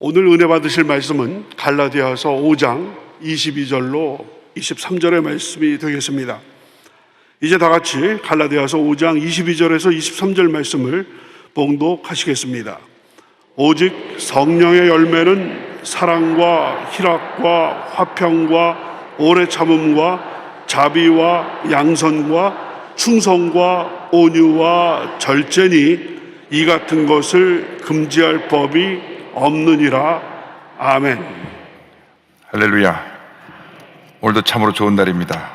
오늘 은혜 받으실 말씀은 갈라디아서 5장 22절로 23절의 말씀이 되겠습니다. 이제 다 같이 갈라디아서 5장 22절에서 23절 말씀을 봉독하시겠습니다. 오직 성령의 열매는 사랑과 희락과 화평과 오래 참음과 자비와 양선과 충성과 온유와 절제니 이 같은 것을 금지할 법이 없느니라. 아멘. 할렐루야. 오늘도 참으로 좋은 날입니다.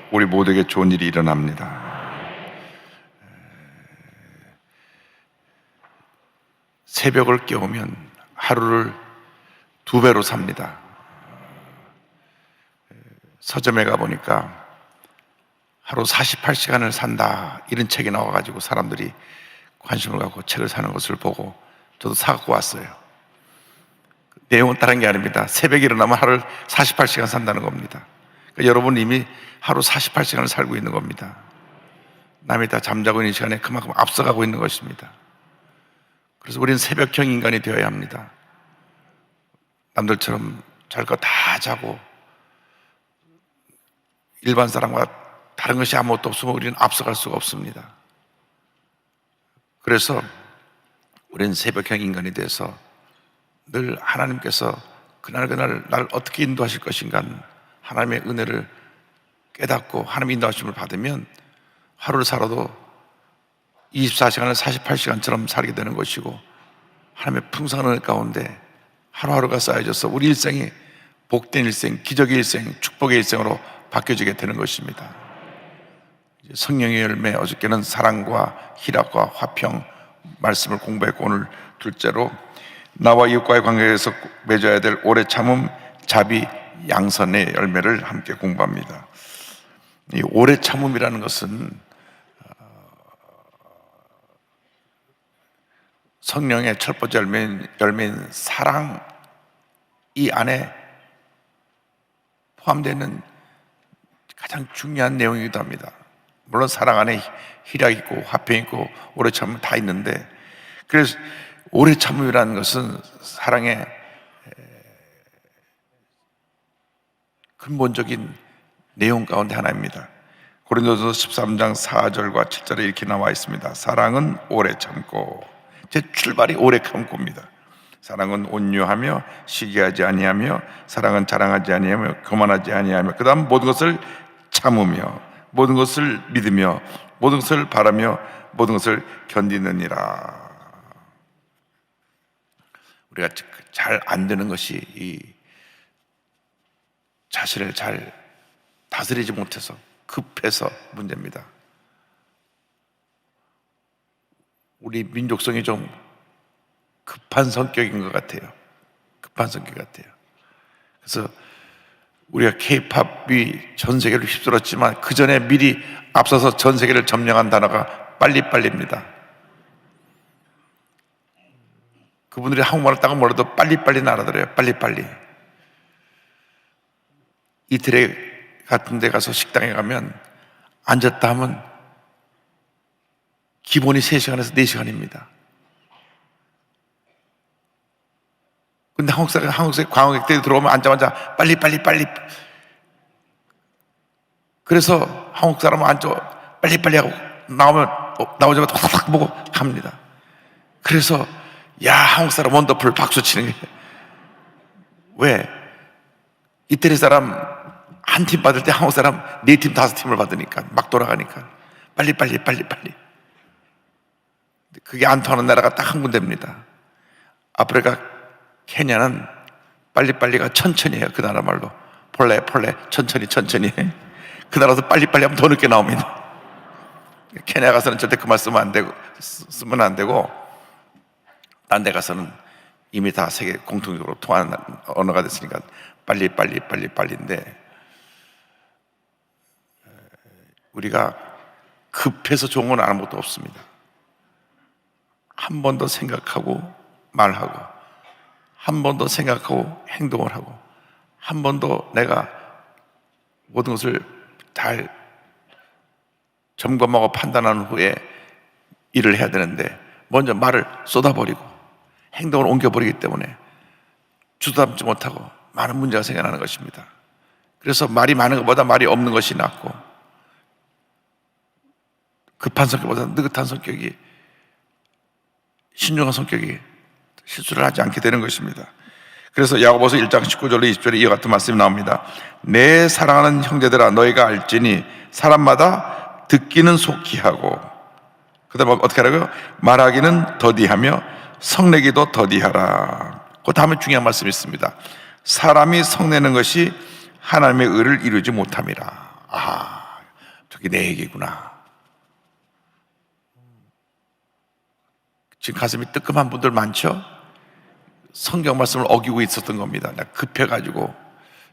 우리 모두에게 좋은 일이 일어납니다. 새벽을 깨우면 하루를 2배로 삽니다. 서점에 가보니까 하루 48시간을 산다 이런 책이 나와가지고 사람들이 관심을 갖고 책을 사는 것을 보고 저도 사갖고 왔어요. 내용은 다른 게 아닙니다. 새벽에 일어나면 하루를 48시간 산다는 겁니다. 그러니까 여러분은 이미 하루 48시간을 살고 있는 겁니다. 남이 다 잠자고 있는 시간에 그만큼 앞서가고 있는 것입니다. 그래서 우리는 새벽형 인간이 되어야 합니다. 남들처럼 잘 거 다 자고 일반 사람과 다른 것이 아무것도 없으면 우리는 앞서갈 수가 없습니다. 그래서 우리는 새벽형 인간이 돼서 늘 하나님께서 그날 날 어떻게 인도하실 것인가 하나님의 은혜를 깨닫고 하나님의 인도하심을 받으면 하루를 살아도 24시간을 48시간처럼 살게 되는 것이고 하나님의 풍성한 은혜 가운데 하루하루가 쌓여져서 우리 일생이 복된 일생, 기적의 일생, 축복의 일생으로 바뀌어지게 되는 것입니다. 성령의 열매, 어저께는 사랑과 희락과 화평 말씀을 공부했고 오늘 둘째로 나와 이웃과의 관계에서 맺어야 될 오래 참음, 자비, 양선의 열매를 함께 공부합니다. 이 오래 참음이라는 것은 성령의 첫 번째 열매인 사랑 이 안에 포함되는 가장 중요한 내용이기도 합니다. 물론 사랑 안에 희락이 있고 화평이 있고 오래 참음 다 있는데, 그래서 오래 참음이라는 것은 사랑의 근본적인 내용 가운데 하나입니다. 고린도서 13장 4절과 7절에 이렇게 나와 있습니다. 사랑은 오래 참고, 제 출발이 오래 참고입니다. 사랑은 온유하며 시기하지 아니하며, 사랑은 자랑하지 아니하며 교만하지 아니하며, 그 다음 모든 것을 참으며 모든 것을 믿으며 모든 것을 바라며 모든 것을 견디느니라. 우리가 잘 안 되는 것이 이 자신을 잘 다스리지 못해서 급해서 문제입니다. 우리 민족성이 좀 급한 성격인 것 같아요. 급한 성격 같아요. 그래서 우리가 K-팝이 전 세계를 휩쓸었지만 그 전에 미리 앞서서 전 세계를 점령한 단어가 빨리빨리입니다. 그분들이 한국말을 딱 몰라도 빨리빨리 알아들어요. 빨리빨리. 이태리 같은 데 가서 식당에 가면 앉았다 하면 기본이 3시간에서 4시간입니다. 근데 한국에 관광객들이 들어오면 앉자마자 빨리. 그래서 한국 사람은 앉아 빨리 하고 나오자마자 탁탁 보고 갑니다. 그래서 야, 한국 사람 원더풀 박수 치는 게 왜? 이태리 사람 한 팀 받을 때 한국 사람 4팀 5팀을 받으니까 막 돌아가니까 빨리. 그게 안 통하는 나라가 딱 한 군데입니다. 아프리카 케냐는 빨리가 천천히 해요. 그 나라 말로 폴레 천천히 해. 그 나라도 빨리 하면 더 늦게 나옵니다. 케냐 가서는 절대 그 말 쓰면 안 되고 딴 데 가서는 이미 다 세계 공통적으로 통하는 언어가 됐으니까 빨리인데, 우리가 급해서 좋은 건 아무것도 없습니다. 한 번 더 생각하고 말하고, 한 번 더 생각하고 행동을 하고, 한 번 더 내가 모든 것을 잘 점검하고 판단한 후에 일을 해야 되는데 먼저 말을 쏟아버리고 행동을 옮겨버리기 때문에 주도 담지 못하고 많은 문제가 생겨나는 것입니다. 그래서 말이 많은 것보다 말이 없는 것이 낫고, 급한 성격보다 느긋한 성격이, 신중한 성격이 실수를 하지 않게 되는 것입니다. 그래서 야고보서 1장 19절로 20절에 이와 같은 말씀이 나옵니다. 내 사랑하는 형제들아, 너희가 알지니 사람마다 듣기는 속히 하고, 그 다음에 어떻게 하라고요? 말하기는 더디하며 성내기도 더디하라. 그 다음에 중요한 말씀이 있습니다. 사람이 성내는 것이 하나님의 의를 이루지 못함이라. 아, 저게 내 얘기구나. 지금 가슴이 뜨끔한 분들 많죠? 성경 말씀을 어기고 있었던 겁니다. 내가 급해가지고,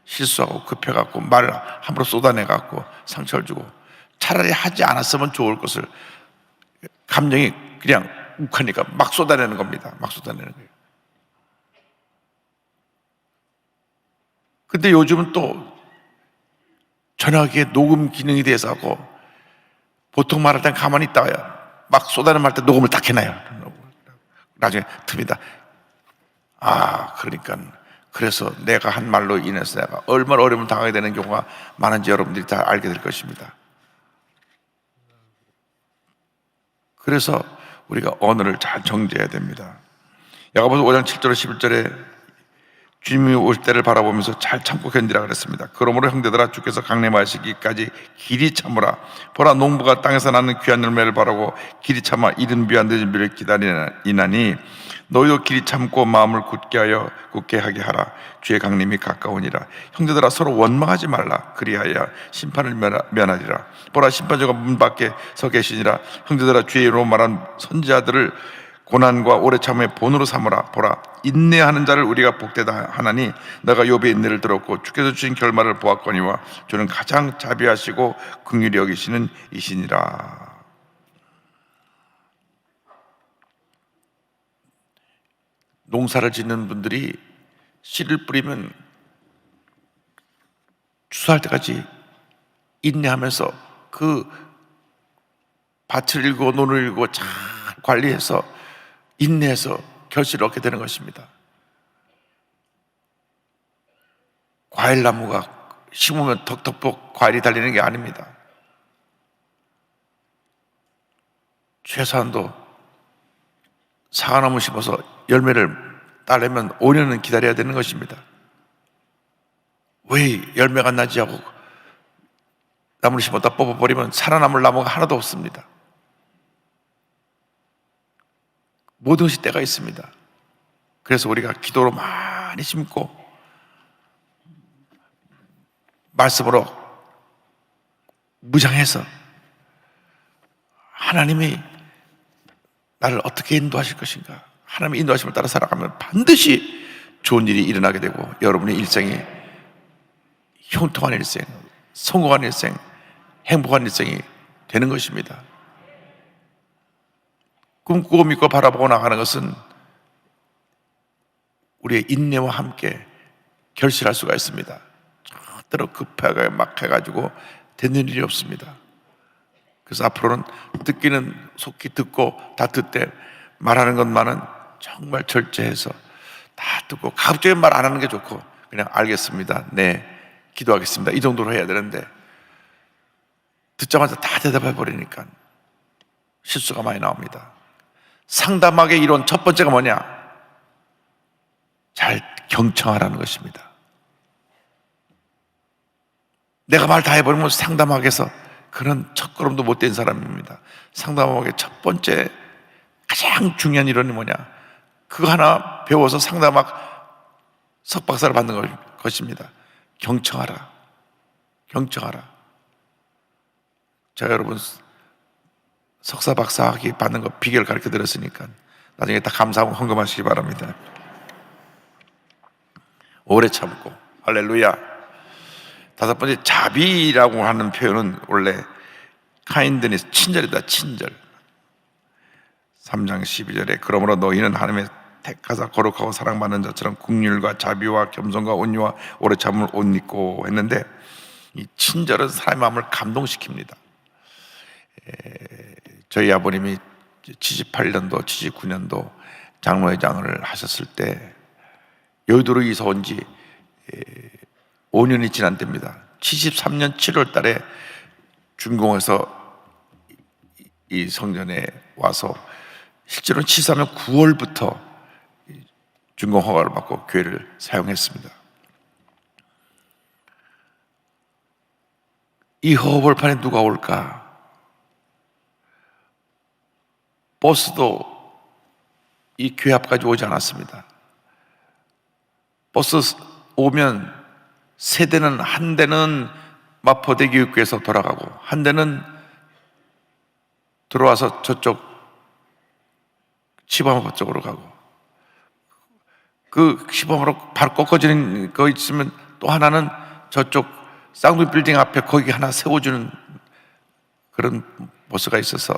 실수하고 급해갖고 말을 함부로 쏟아내갖고 상처를 주고, 차라리 하지 않았으면 좋을 것을 감정이 그냥 욱하니까 막 쏟아내는 겁니다. 막 쏟아내는 거예요. 근데 요즘은 또 전화기에 녹음 기능이 돼서 하고, 보통 말할 땐 가만히 있다가요, 막 쏟아내면 할 때 녹음을 딱 해놔요. 나중에 틉니다. 아, 그러니까 그래서 내가 한 말로 인해서 내가 얼마나 어려움을 당하게 되는 경우가 많은지 여러분들이 다 알게 될 것입니다. 그래서 우리가 언어를 잘 정제해야 됩니다. 야고보서 5장 7절 11절에 주님이 올 때를 바라보면서 잘 참고 견디라 그랬습니다. 그러므로 형제들아, 주께서 강림하시기까지 길이 참으라. 보라, 농부가 땅에서 나는 귀한 열매를 바라고 길이 참아 이른 비와 늦은 비를 기다리나니 너희도 길이 참고 마음을 굳게 하게 하라. 주의 강림이 가까우니라. 형제들아, 서로 원망하지 말라. 그리하여 심판을 면하리라. 보라, 심판주가 문 밖에 서 계시니라. 형제들아, 주의 이름으로 말한 선지자들을 고난과 오래 참음의 본으로 삼으라. 보라, 인내하는 자를 우리가 복되다 하나니 너가 욥의 인내를 들었고 주께서 주신 결말을 보았거니와 주는 가장 자비하시고 긍휼히 여기시는 이시니라. 농사를 짓는 분들이 씨를 뿌리면 추수할 때까지 인내하면서 그 밭을 일고 논을 일고 잘 관리해서 인내해서 결실을 얻게 되는 것입니다. 과일나무가 심으면 덕덕 과일이 달리는 게 아닙니다. 최소한도 사과나무 심어서 열매를 따려면 5년은 기다려야 되는 것입니다. 왜 열매가 나지 하고 나무를 심었다 뽑아버리면 살아남을 나무가 하나도 없습니다. 모든 것이 때가 있습니다. 그래서 우리가 기도로 많이 심고 말씀으로 무장해서 하나님이 나를 어떻게 인도하실 것인가, 하나님의 인도하심을 따라 살아가면 반드시 좋은 일이 일어나게 되고 여러분의 일생이 형통한 일생, 성공한 일생, 행복한 일생이 되는 것입니다. 꿈꾸고 믿고 바라보고 나가는 것은 우리의 인내와 함께 결실할 수가 있습니다. 절대로 급하게 막 해가지고 되는 일이 없습니다. 그래서 앞으로는 듣기는 속히 듣고 다 듣되 말하는 것만은 정말 절제해서 다 듣고 가급적이면 말 안 하는 게 좋고 그냥 알겠습니다, 네, 기도하겠습니다, 이 정도로 해야 되는데 듣자마자 다 대답해 버리니까 실수가 많이 나옵니다. 상담학의 이론 첫 번째가 뭐냐? 잘 경청하라는 것입니다. 내가 말 다 해버리면 상담학에서 그런 첫걸음도 못된 사람입니다. 상담학의 첫 번째 가장 중요한 이론이 뭐냐? 그거 하나 배워서 상담학 석박사를 받는 것입니다. 경청하라. 경청하라. 자, 여러분 석사 박사 학위 받는 거 비결 가르쳐 드렸으니까 나중에 다 감사하고 헌금하시기 바랍니다. 오래 참고. 할렐루야. 다섯 번째, 자비라고 하는 표현은 원래 카인드니스, 친절이다, 친절. 3장 12절에 그러므로 너희는 하나님의 택하사 거룩하고 사랑받는 자처럼 긍휼과 자비와 겸손과 온유와 오래 참음을 옷 입고 했는데, 이 친절은 사람의 마음을 감동시킵니다. 저희 아버님이 78년도, 79년도 장로회장을 하셨을 때 여의도로 이사 온 지 5년이 지난 때입니다. 73년 7월 달에 준공해서 이 성전에 와서 실제로는 74년 9월부터 준공 허가를 받고 교회를 사용했습니다. 이 허벌판에 누가 올까? 버스도 이 교회 앞까지 오지 않았습니다. 버스 오면 세대는 한 대는 마포대교 입구에서 돌아가고 한 대는 들어와서 저쪽 시범 쪽으로 가고 그 시범으로 바로 꺾어지는 거 있으면 또 하나는 저쪽 쌍둥이 빌딩 앞에 거기 하나 세워주는 그런 버스가 있어서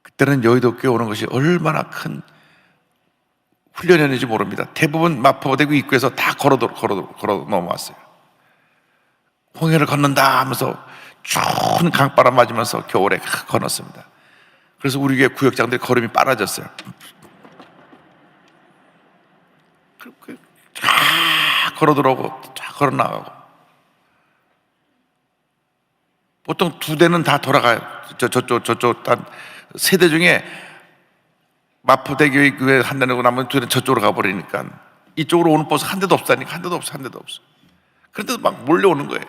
그때는 여의도 교회 오는 것이 얼마나 큰 훈련이었는지 모릅니다. 대부분 마포대교 입구에서 다 걸어 넘어왔어요. 홍해를 건넌다 하면서 추운 강바람 맞으면서 겨울에 건넜습니다. 그래서 우리 교회 구역장들이 걸음이 빨라졌어요. 쫙 걸어 들어오고 쫙 걸어 나가고 보통 두 대는 다 돌아가요. 저쪽 단 세대 중에 마포대교에 한 대는 나면 두 대는 저쪽으로 가버리니까 이쪽으로 오는 버스 한 대도 없다니까. 한 대도 없어. 그런데도 막 몰려오는 거예요.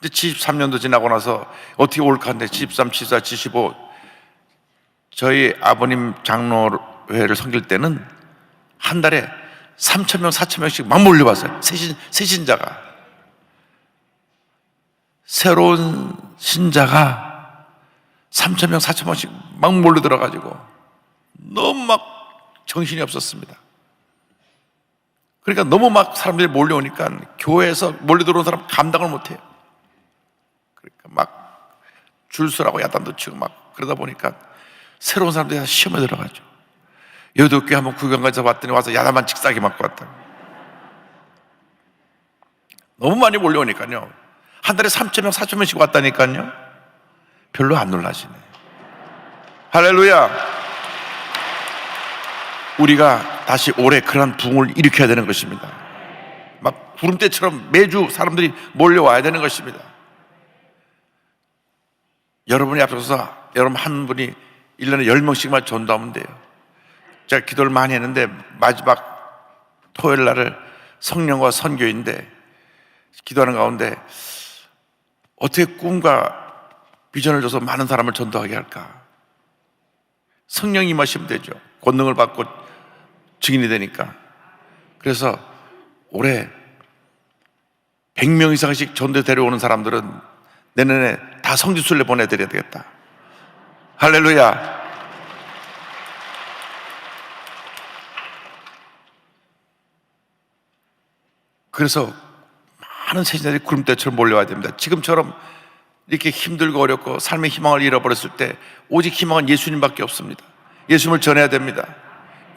이제 73년도 지나고 나서 어떻게 올까 하는데 73, 74, 75 저희 아버님 장로회를 섬길 때는 한 달에 3,000명, 4,000명씩 막 몰려왔어요. 새신자가. 새로운 신자가 3,000명, 4,000명씩 막 몰려들어가지고 너무 막 정신이 없었습니다. 그러니까 너무 막 사람들이 몰려오니까 교회에서 몰려들어온 사람 감당을 못해요. 그러니까 막 줄 서라고 야단도 치고 막 그러다 보니까 새로운 사람들이 다 시험에 들어가죠. 여의도 교회 한번 구경 가서 왔더니 와서 야단만 직사게 맞고 왔다. 너무 많이 몰려오니까요. 한 달에 3,000명, 4,000명씩 왔다니까요. 별로 안 놀라시네. 할렐루야. 우리가 다시 올해 그런 부흥을 일으켜야 되는 것입니다. 막 구름대처럼 매주 사람들이 몰려와야 되는 것입니다. 여러분이 앞서서 여러분 한 분이 1년에 10명씩만 전도하면 돼요. 제가 기도를 많이 했는데 마지막 토요일 날을 성령과 선교인데 기도하는 가운데 어떻게 꿈과 비전을 줘서 많은 사람을 전도하게 할까? 성령이 임하시면 되죠. 권능을 받고 증인이 되니까. 그래서 올해 100명 이상씩 전도에 데려오는 사람들은 내년에 다 성지순례 보내드려야 되겠다. 할렐루야. 그래서 많은 세신자들이 구름대처럼 몰려와야 됩니다. 지금처럼 이렇게 힘들고 어렵고 삶의 희망을 잃어버렸을 때 오직 희망은 예수님밖에 없습니다. 예수님을 전해야 됩니다.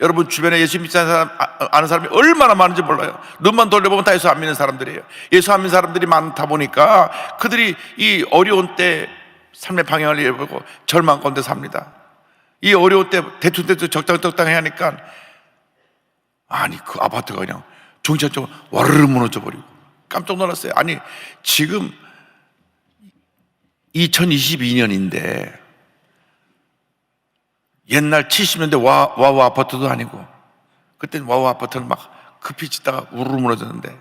여러분 주변에 예수 믿지 않는 사람, 아는 사람이 얼마나 많은지 몰라요. 눈만 돌려보면 다 예수 안 믿는 사람들이에요. 예수 안 믿는 사람들이 많다 보니까 그들이 이 어려운 때 삶의 방향을 잃어버리고 절망 가운데 삽니다. 이 어려운 때 대충 적당히 하니까 아니 그 아파트가 그냥 종이처럼 와르르 무너져 버리고 깜짝 놀랐어요. 아니 지금 2022년인데 옛날 70년대 와우 아파트도 아니고 그때는 와우 아파트는 막 급히 짓다가 우르르 무너졌는데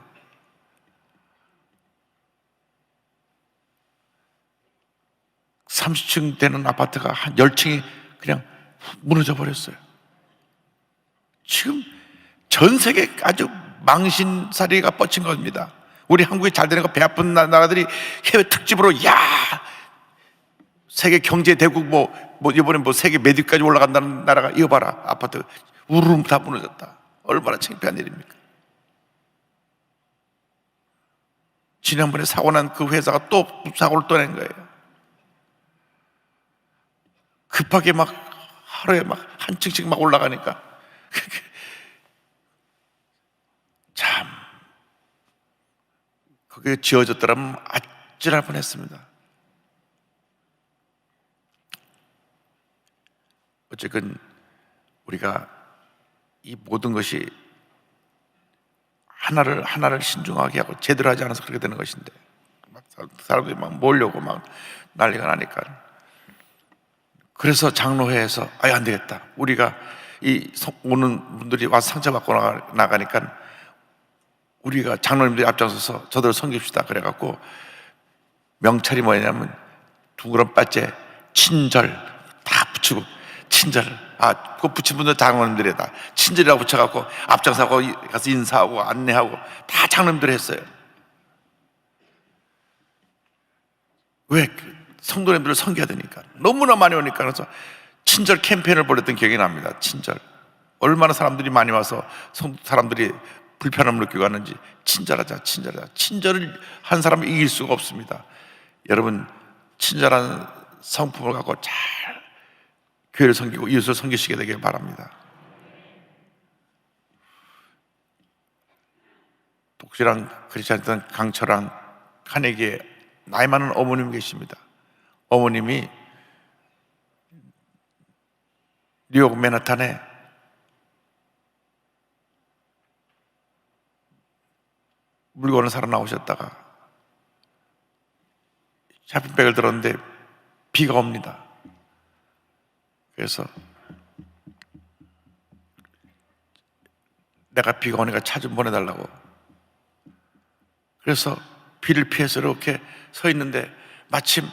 30층 되는 아파트가 한 10층이 그냥 무너져 버렸어요. 지금 전 세계 아주 망신살이가 뻗친 겁니다. 우리 한국이 잘 되는 거 배 아픈 나라들이 해외 특집으로 야 세계 경제 대국 이번에 세계 메디까지 올라간다는 나라가 이거 봐라 아파트 우르르 다 무너졌다. 얼마나 창피한 일입니까? 지난번에 사고 난 그 회사가 또 사고를 또 낸 거예요. 급하게 막 하루에 막 한 층씩 막 올라가니까 참 그게 지어졌더라면 아찔할 뻔했습니다. 어쨌든 우리가 이 모든 것이 하나를 신중하게 하고 제대로 하지 않아서 그렇게 되는 것인데, 막 사람들이 막 몰려고 막 난리가 나니까. 그래서 장로회에서 안 되겠다, 우리가 오는 분들이 와서 상처받고 나가니까 우리가 장로님들이 앞장서서 저들을 섬깁시다. 그래갖고 명찰이 뭐냐면 둥그런 바째 친절 다 붙이고, 친절, 그거 붙인 분들 장로님들에다 친절이라고 붙여갖고 앞장서고 가서 인사하고 안내하고 다 장로님들이 했어요. 왜? 성도님들을 섬겨야 되니까. 너무나 많이 오니까. 그래서 친절 캠페인을 벌였던 기억이 납니다. 친절. 얼마나 사람들이 많이 와서 사람들이 불편함을 느끼고 하는지. 친절하자. 친절을 한 사람을 이길 수가 없습니다. 여러분, 친절한 성품을 갖고 잘 교회를 섬기고 이웃을 섬기시게 되길 바랍니다. 독실한 크리스찬이던 강철한 카네기에 나이 많은 어머님 계십니다. 어머님이 뉴욕 맨하탄에 물건을 사러 나오셨다가 쇼핑백을 들었는데 비가 옵니다. 그래서 내가 비가 오니까 차 좀 보내달라고. 그래서 비를 피해서 이렇게 서 있는데 마침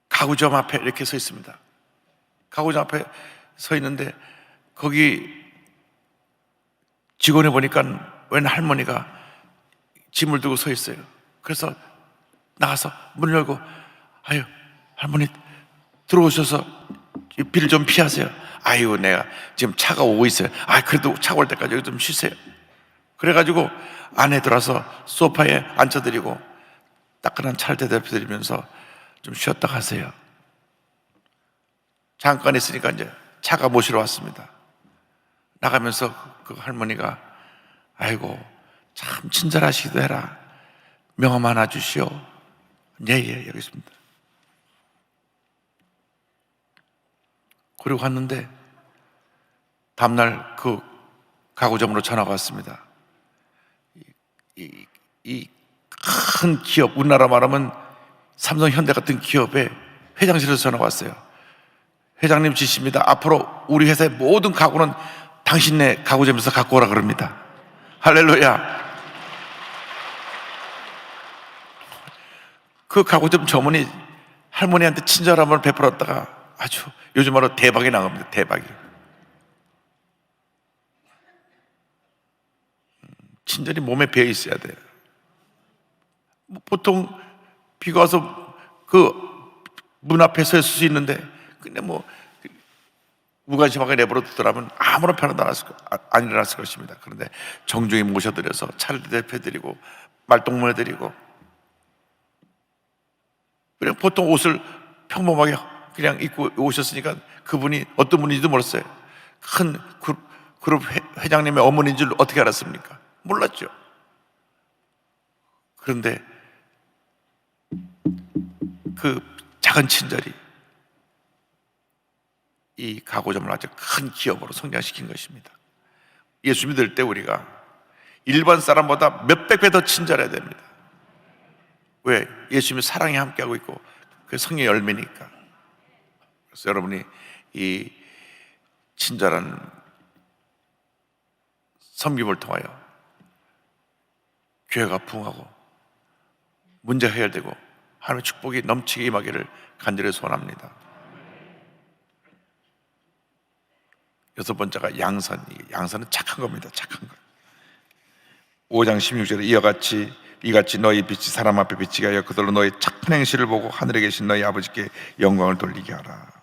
가구점 앞에 이렇게 서 있습니다. 가구점 앞에 서 있는데 거기 직원이 보니까 웬 할머니가 짐을 두고 서 있어요. 그래서 나가서 문을 열고, 아유, 할머니 들어오셔서 비를 좀 피하세요. 아유, 내가 지금 차가 오고 있어요. 그래도 차가 올 때까지 여기 좀 쉬세요. 그래가지고 안에 들어와서 소파에 앉혀드리고 따끈한 차를 대접해드리면서 좀 쉬었다 가세요. 잠깐 있으니까 이제 차가 모시러 왔습니다. 나가면서 그 할머니가, 아이고, 참 친절하시기도 해라. 명함 하나 주시오. 예, 여기 있습니다. 그리고 갔는데 다음날 그 가구점으로 전화가 왔습니다. 이 큰 기업, 우리나라 말하면 삼성, 현대 같은 기업의 회장실에서 전화가 왔어요. 회장님 지시입니다. 앞으로 우리 회사의 모든 가구는 당신네 가구점에서 갖고 오라 그럽니다. 할렐루야. 그 가구점 점원이 할머니한테 친절함을 베풀었다가 아주 요즘 말로 대박이 난 겁니다. 대박이. 친절이 몸에 배어 있어야 돼요. 보통 비가 와서 그 문 앞에 서 있을 수 있는데, 근데 무관심하게 내버려 두더라면 아무런 변화도 안 일어났을 것입니다. 그런데 정중히 모셔드려서 차를 대접해드리고 말동무해드리고, 그냥 보통 옷을 평범하게 그냥 입고 오셨으니까 그분이 어떤 분인지도 몰랐어요. 큰 그룹 회장님의 어머니인 줄 어떻게 알았습니까? 몰랐죠. 그런데 그 작은 친절이 이 가구점을 아주 큰 기업으로 성장시킨 것입니다. 예수 믿을 때 우리가 일반 사람보다 몇백 배 더 친절해야 됩니다. 왜? 예수님이 사랑이 함께하고 있고 그 성령의 열매니까. 그래서 여러분이 이 친절한 섬김을 통하여 교회가 부흥하고 문제가 해결되고 하나님의 축복이 넘치게 임하기를 간절히 소원합니다. 여섯 번째가 양선. 양선은 착한 겁니다. 착한 것. 5장 16절에 이같이 너희 빛이 사람 앞에 비치게 하여 그들로 너희 착한 행실을 보고 하늘에 계신 너희 아버지께 영광을 돌리게 하라.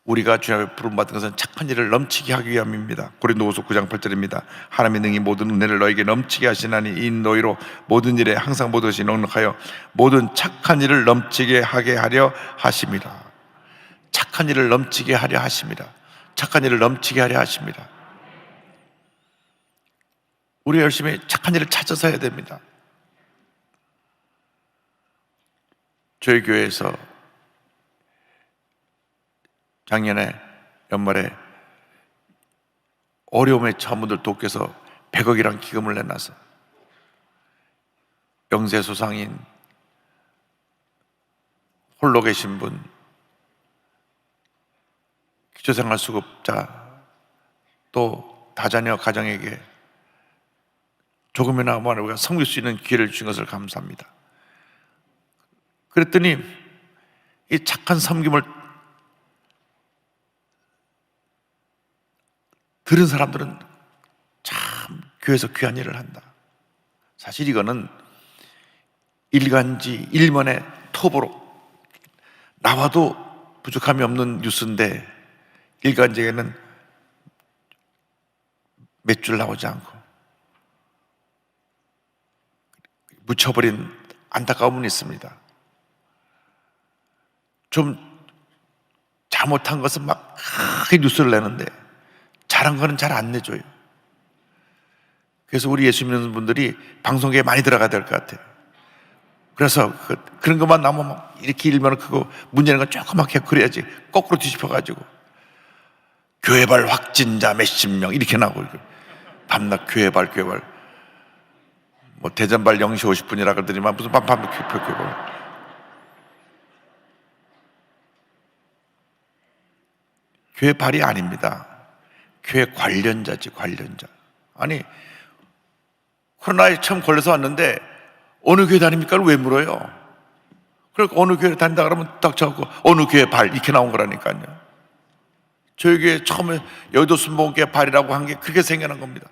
우리가 주님 앞에 부름받은 것은 착한 일을 넘치게 하기 위함입니다. 고린도후서 9장 8절입니다. 하나님의 능히 모든 은혜를 너에게 넘치게 하시나니 이 너희로 모든 일에 항상 모든 것이 넉넉하여 모든 착한 일을 넘치게 하게 하려 하심이라. 착한 일을 넘치게 하려 하심이라. 착한 일을 넘치게 하려 하십니다. 우리 열심히 착한 일을 찾아서 해야 됩니다. 저희 교회에서 작년에 연말에 어려움에 처한 분들 돕기위해서 100억이란 기금을 내놔서 영세소상인, 홀로 계신 분, 기초생활수급자, 또 다자녀 가정에게 조금이나마 우리가 섬길 수 있는 기회를 주신 것을 감사합니다. 그랬더니 이 착한 섬김을 들은 사람들은 참 교회에서 귀한 일을 한다. 사실 이거는 일간지, 일면의 톱으로 나와도 부족함이 없는 뉴스인데 일간지에는 몇 줄 나오지 않고 묻혀버린 안타까움은 있습니다. 좀 잘못한 것은 막 크게 뉴스를 내는데 잘한 거는 잘 안 내줘요. 그래서 우리 예수 믿는 분들이 방송계에 많이 들어가야 될 것 같아요. 그래서 그런 것만 나오면 막 이렇게 일면을 크고 문제는 건 조그맣게 그래야지 거꾸로 뒤집혀가지고 교회발 확진자 몇십 명 이렇게 나오고 밤낮 교회발 뭐 대전발 0시 50분이라 그러더니만 무슨 밤밤 교회발. 교회 발이 아닙니다. 교회 관련자지, 관련자. 아니, 코로나에 처음 걸려서 왔는데 어느 교회 다닙니까? 왜 물어요? 그러니까 어느 교회 다닌다 그러면 딱 적고 어느 교회 발 이렇게 나온 거라니까요. 저희 교회 처음에 여의도 순복음교회 발이라고 한 게 그렇게 생겨난 겁니다.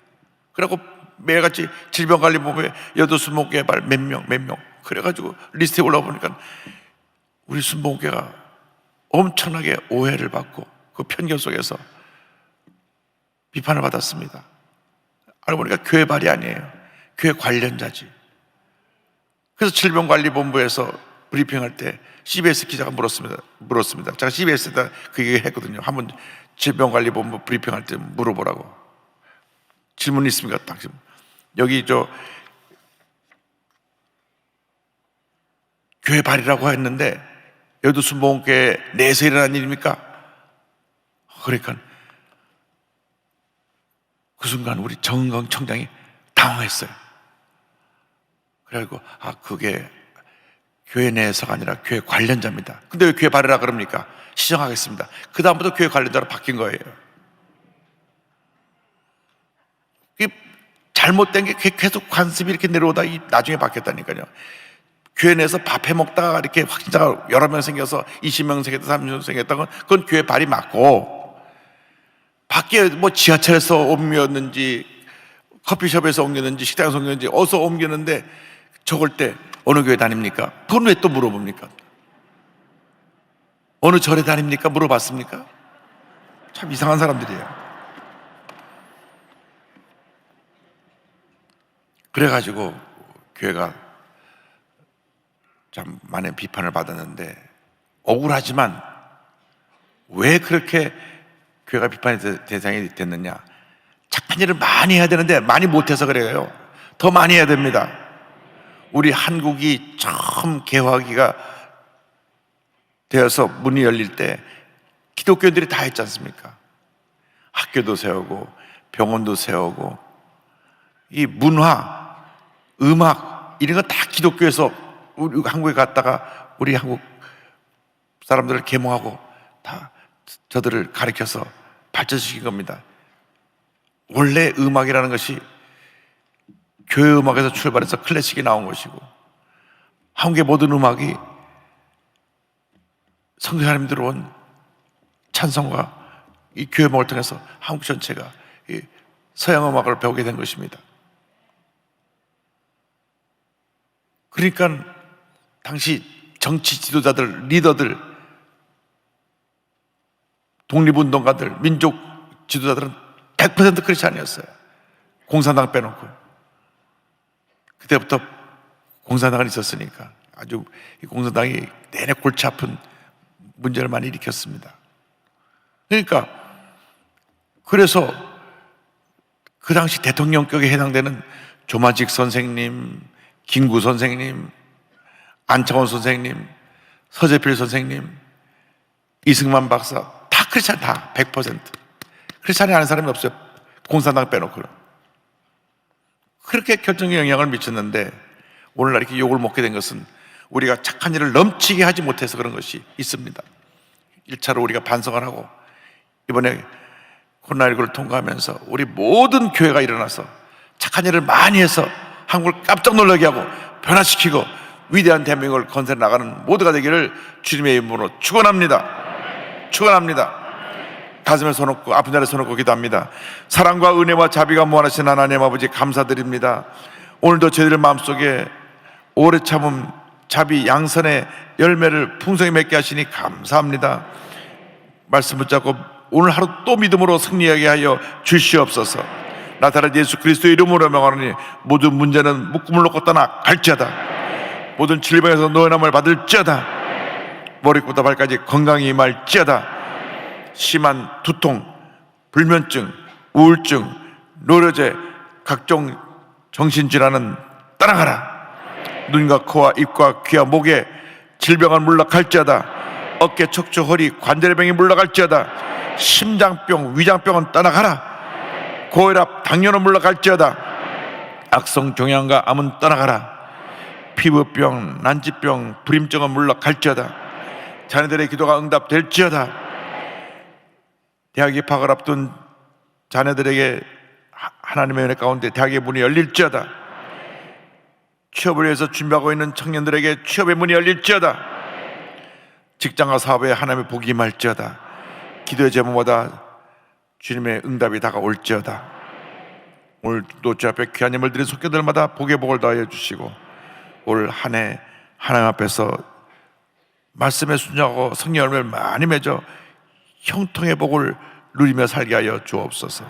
그래갖고 매일같이 질병관리본부에 여의도 순복음교회 발 몇 명 그래가지고 리스트에 올라보니까 우리 순복음교회가 엄청나게 오해를 받고 그 편견 속에서 비판을 받았습니다. 알고 보니까 교회 발이 아니에요. 교회 관련자지. 그래서 질병관리본부에서 브리핑할 때 CBS 기자가 물었습니다. 제가 CBS에다 그 얘기 했거든요. 한번 질병관리본부 브리핑할 때 물어보라고. 질문 있습니까? 딱 지금 여기 교회 발이라고 했는데 여의도 순복음교회 내에서 일어난 일입니까? 그러니까 그 순간 우리 정은강 청장이 당황했어요. 그래가지고 그게 교회 내에서가 아니라 교회 관련자입니다. 근데 왜 교회 발이라 그럽니까? 시정하겠습니다. 그 다음부터 교회 관련자로 바뀐 거예요. 이게 잘못된 게 계속 관습이 이렇게 내려오다 나중에 바뀌었다니까요. 교회 내에서 밥 해먹다가 이렇게 확진자가 여러 명 생겨서 20명 생겼다 30명 생겼다는 건 그건 교회 발이 맞고, 밖에 뭐 지하철에서 옮겼는지 커피숍에서 옮겼는지 식당에서 옮겼는지 어디서 옮겼는데 적을 때 어느 교회 다닙니까? 그건 왜 또 물어봅니까? 어느 절에 다닙니까? 물어봤습니까? 참 이상한 사람들이에요. 그래가지고 교회가 참 많은 비판을 받았는데, 억울하지만 왜 그렇게 교회가 비판의 대상이 됐느냐? 착한 일을 많이 해야 되는데 많이 못해서 그래요. 더 많이 해야 됩니다. 우리 한국이 처음 개화기가 되어서 문이 열릴 때 기독교인들이 다 했지 않습니까? 학교도 세우고 병원도 세우고 이 문화, 음악 이런 거 다 기독교에서 우리 한국에 갔다가 우리 한국 사람들을 계몽하고 다 저들을 가르쳐서 발전시킨 겁니다. 원래 음악이라는 것이 교회 음악에서 출발해서 클래식이 나온 것이고, 한국의 모든 음악이 성경 하나님 들어온 찬송과 이 교회 음악을 통해서 한국 전체가 이 서양 음악을 배우게 된 것입니다. 그러니까 당시 정치 지도자들, 리더들, 독립운동가들, 민족 지도자들은 100% 크리스찬이었어요. 공산당 빼놓고. 그때부터 공산당은 있었으니까 아주 이 공산당이 내내 골치 아픈 문제를 많이 일으켰습니다. 그러니까 그래서 그 당시 대통령격에 해당되는 조마직 선생님, 김구 선생님, 안창원 선생님, 서재필 선생님, 이승만 박사 다 크리스찬, 다 100%. 크리스찬이 아는 사람이 없어요. 공산당 빼놓고. 그렇게 결정적인 영향을 미쳤는데 오늘날 이렇게 욕을 먹게 된 것은 우리가 착한 일을 넘치게 하지 못해서 그런 것이 있습니다. 1차로 우리가 반성을 하고 이번에 코로나19를 통과하면서 우리 모든 교회가 일어나서 착한 일을 많이 해서 한국을 깜짝 놀라게 하고 변화시키고 위대한 대한민국을 건설해 나가는 모두가 되기를 주님의 이름으로 축원합니다. 축원합니다. 가슴에 손 얹고 아픈 자리에 손 얹고 기도합니다. 사랑과 은혜와 자비가 무한하신 하나님 아버지 감사드립니다. 오늘도 저희들 마음속에 오래 참음 자비 양선의 열매를 풍성히 맺게 하시니 감사합니다. 말씀 붙잡고 오늘 하루 또 믿음으로 승리하게 하여 주시옵소서. 나타난 예수 그리스도의 이름으로 명하노니 모든 문제는 묶음을 놓고 떠나 갈지어다. 모든 질병에서 노연함을 받을지어다. 머리부터 발까지 건강이 임할지어다. 심한 두통, 불면증, 우울증, 노려제, 각종 정신질환은 떠나가라. 눈과 코와 입과 귀와 목에 질병은 물러갈지어다. 어깨, 척추, 허리, 관절의 병이 물러갈지어다. 심장병, 위장병은 떠나가라. 고혈압, 당뇨는 물러갈지어다. 악성 종양과 암은 떠나가라. 피부병, 난치병, 불임증은 물러갈지어다. 자녀들의 기도가 응답될지어다. 대학 입학을 앞둔 자녀들에게 하나님의 은혜 가운데 대학의 문이 열릴지어다. 취업을 위해서 준비하고 있는 청년들에게 취업의 문이 열릴지어다. 직장과 사업에 하나님의 복이 임할지어다. 기도의 제목마다 주님의 응답이 다가올지어다. 오늘도 주 앞에 귀한 예물 드린 속교들마다 복의 복을 더하여 주시고 올 한 해 하나님 앞에서 말씀에 순종하고 성령 열매를 많이 맺어 형통의 복을 누리며 살게 하여 주옵소서.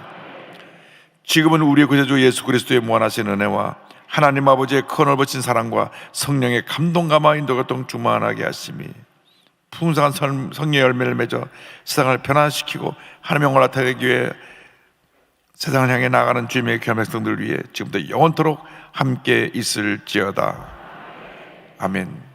지금은 우리의 구세주 예수 그리스도의 무한하신 은혜와 하나님 아버지의 큰 넓으신 사랑과 성령의 감동감화 인도교통 충만하게 하심이 풍성한 성령의 열매를 맺어 세상을 변화시키고 하나님의 영광을 나타내기 위해 세상을 향해 나가는 주님의 귀한 백성들을 위해 지금부터 영원토록 함께 있을지어다. 아멘.